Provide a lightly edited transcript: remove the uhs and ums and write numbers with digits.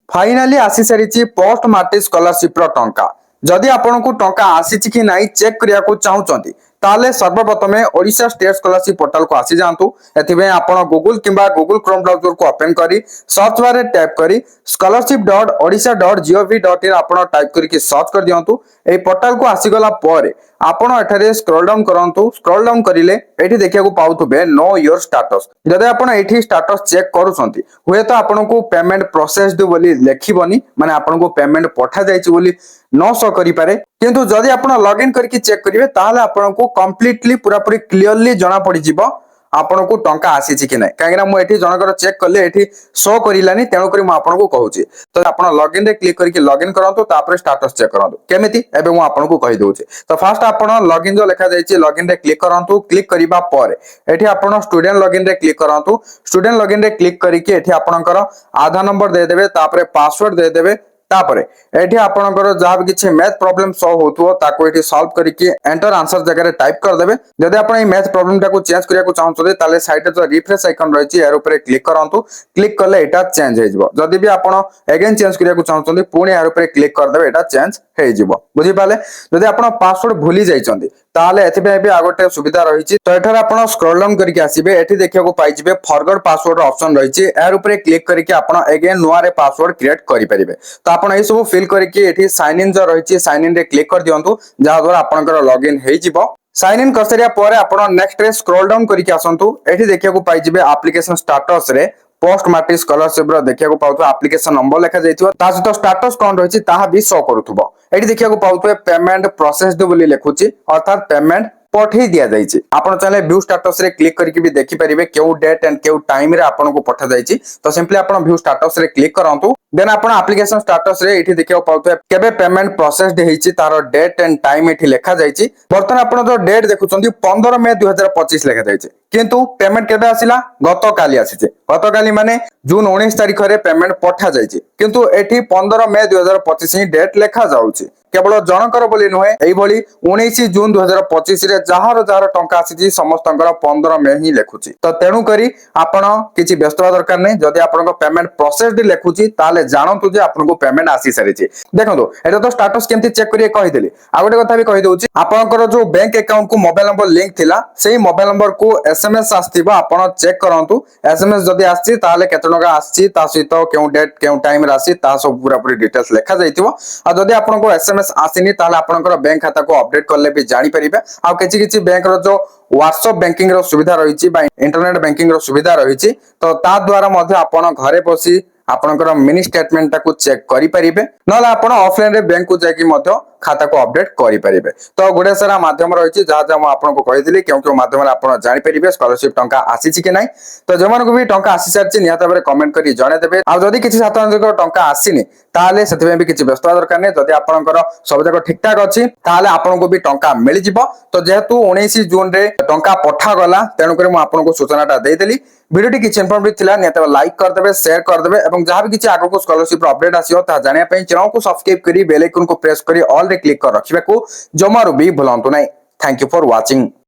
Finally आसी सारी post matric scholarship टंका जदि आपन को टंका आसी कि नहीं चेक करिया को चाहूचंती ताले सर्वप्रथमे ओडिशा स्टेट स्कॉलरशिप पोर्टल को आसी जांतु एथिबे आपण गूगल किंबा गूगल क्रोम ब्राउजर को ओपन करी सर्च बार रे टाइप करी scholarship.odisha.gov.in आपण टाइप करी सर्च कर दियंतु ए पोर्टल को आसी गला परे आपण एठारे स्क्रॉल डाउन करंतु स्क्रॉल डाउन करिले एठी देखिया को पाउथबे नो योर स्टेटस जदि आपण एठी स्टेटस चेक करूछंती हुए तो आपण को पेमेंट प्रोसेस्ड बोली लेखिबनी माने आपण को पेमेंट पठा जायछि बोली न शो करि पारे किंतु जदि आपण लॉगिन करके चेक करिवे ताले आपण को कंप्लीटली पूरा पूरी क्लियरली जणा पड़ी जिवो आपण को टंका आसी कि नहीं कहीं मु एठी जनकर चेक कले एठी शो करिलानी तेणु करी मु आपण को कहूची तो आपण लॉगिन रे क्लिक करके लॉगिन करंतु तापर स्टेटस चेक करंतु केमिति एबे मु आपण को कहि दोची तो फर्स्ट आपण लॉगिन जो लिखा जायछि लॉगिन रे क्लिक करंतु क्लिक करिबा पर एठी आपण स्टूडेंट लॉगिन रे क्लिक करंतु स्टूडेंट लॉगिन रे क्लिक करके एठी आपणकर आधार नंबर दे देबे तापर पासवर्ड दे देबे तापरे एठी आपणकर जहां भी किछि मैथ प्रॉब्लम सॉल्व होतुओ ताको एठी सॉल्व करके एंटर आंसर जगह रे टाइप कर देबे जदि आपण ई मैथ प्रॉब्लम टाको चेंज करिया को चाहउछते ताले साइड रे जो रिफ्रेश आइकन रहिछि यार ऊपर क्लिक करंतु क्लिक करले एटा चेंज हे जिवो जदि भी आपण अगेन चेंज करिया को चाहउछते पुणी यार ऊपर क्लिक कर देबे एटा चेंज हे जिवो बुझि पाले जदि आपण पासवर्ड भूली जाइछन्ती ताले एथिबे भी आगोटे सुविधा रहिछि तो एठार आपण स्क्रॉल डाउन करके आसीबे एठी देखिया को पाइ जिवे फॉरगॉट पासवर्ड ऑप्शन रहिछि यार ऊपर क्लिक करके आपण अगेन नुआ रे पासवर्ड क्रिएट करि परिबे तो आपण ए सब फिल करके एठी साइन इन जो रहिछि साइन इन रे क्लिक कर दियंतु जहा द्वारा आपनकर लॉगिन हे जिवो साइन इन करसरिया परे आपण नेक्स्ट रे स्क्रॉल डाउन करके आसंतु एठी देखिया को पाइ जिवे एप्लीकेशन स्टेटस रे पोस्ट मैट्रिक स्कॉलरशिप रो देखिया को पाउथो एप्लीकेशन नंबर लिखा जाइथिबो ता सहित स्टेटस कोन रहिछि ताहा भी शो करूथबो एठी देखिया को पाउथो पेमेंट प्रोसेस्ड बोली लिखुछि अर्थात पेमेंट पठे दिया जाइछि आपण चाहे व्यू स्टेटस रे क्लिक करके भी देखि परिबे केउ डेट एंड केउ टाइम रे आपण को पठा जाइछि तो सिंपली आपण व्यू स्टेटस रे क्लिक करंतु देन आपण एप्लीकेशन स्टेटस रे एठी देखियो पाउथो केबे पेमेंट प्रोसेस्ड हेछि तारो डेट एंड टाइम एठी लिखा जाइछि बर्तन आपण जो डेट देखुछन्ती 15 मई 2025 लिखा जाइछि किंतु पेमेंट केबे आसिला गत काली आसीछि गत काली माने जून 19 तारिख रे पेमेंट पठा जाइछि किंतु एठी 15 मई 2025 ही डेट लिखा जाउछि केवल जनकर बोली नुहे एई बोली 19 जून 2025 रे जहार जहार टंका आसीछि समस्तंकर 15 मई ही लेखुछि तो तेनु करी आपण किछि व्यस्त दरकार नै जदि आपनको पेमेंट प्रोसेस्ड लेखुछि ताले जानंतु जे आपनको पेमेंट आसी सारिछि देखंतु एटा तो स्टेटस केमति चेक करिए कहि देली आ गोटे कथा भी कहि दउछि आपनकर जो बैंक अकाउंट को मोबाइल नंबर लिंक थिला सेही मोबाइल नंबर को एसएमएस आस्थिबो आपण चेक करंतु एसएमएस जदि आछि ताले केते टका आछि ता सहित केउ डेट केउ टाइम रासि ता सब पूरा पूरी डिटेल्स लिखा जाइतिबो आ जदि आपनको एसएमएस आसिनी ताले आपनकर बैंक खाता को अपडेट करले भी जानि परिबे आ किछि किछि बैंक रो जो व्हाट्सएप बैंकिंग रो सुविधा रहिछि बा इंटरनेट बैंकिंग रो सुविधा रहिछि तो ता द्वारा मध्ये आपण घरे बसी आपनकर मिनी स्टेटमेंट को चेक करि परिबे नला आपण ऑफलाइन रे बैंक को जाकी मध्ये खाता को अपडेट करि परिबे तो गुडे सारा माध्यम रहिछि जहा जहा म आपन को कहिदिली केउ केउ माध्यम रे आपण जानि परिबे स्कॉलरशिप टंका आसी छि कि नै तो जमन को भी टंका आसी सारछि निहात भाबरे कमेंट करि जणे देबे आ जदी किछि छात्र को टंका आसीनी ताले सेतबे भी किछि व्यस्त दरकार नै जदी आपनकर सब जक ठीक ठाक अछि ताले आपन को भी टंका मिलि जिवो तो जेहेतु 19 जून रे टंका पठा गला तेनु करे म आपन को सूचनाटा देइ देली वीडियो किछि इन्फॉर्मेटिव थिला निहात लाइक कर देबे शेयर कर देबे एवं जहां भी किछि आगो को स्कॉलरशिप अपडेट आसीयो ता जानिया पई चैनल को सब्सक्राइब करी बेल आइकन को प्रेस करी ऑल रे क्लिक कर रखिबा को जमारो भी भूलंतु नै थैंक यू फॉर वाचिंग।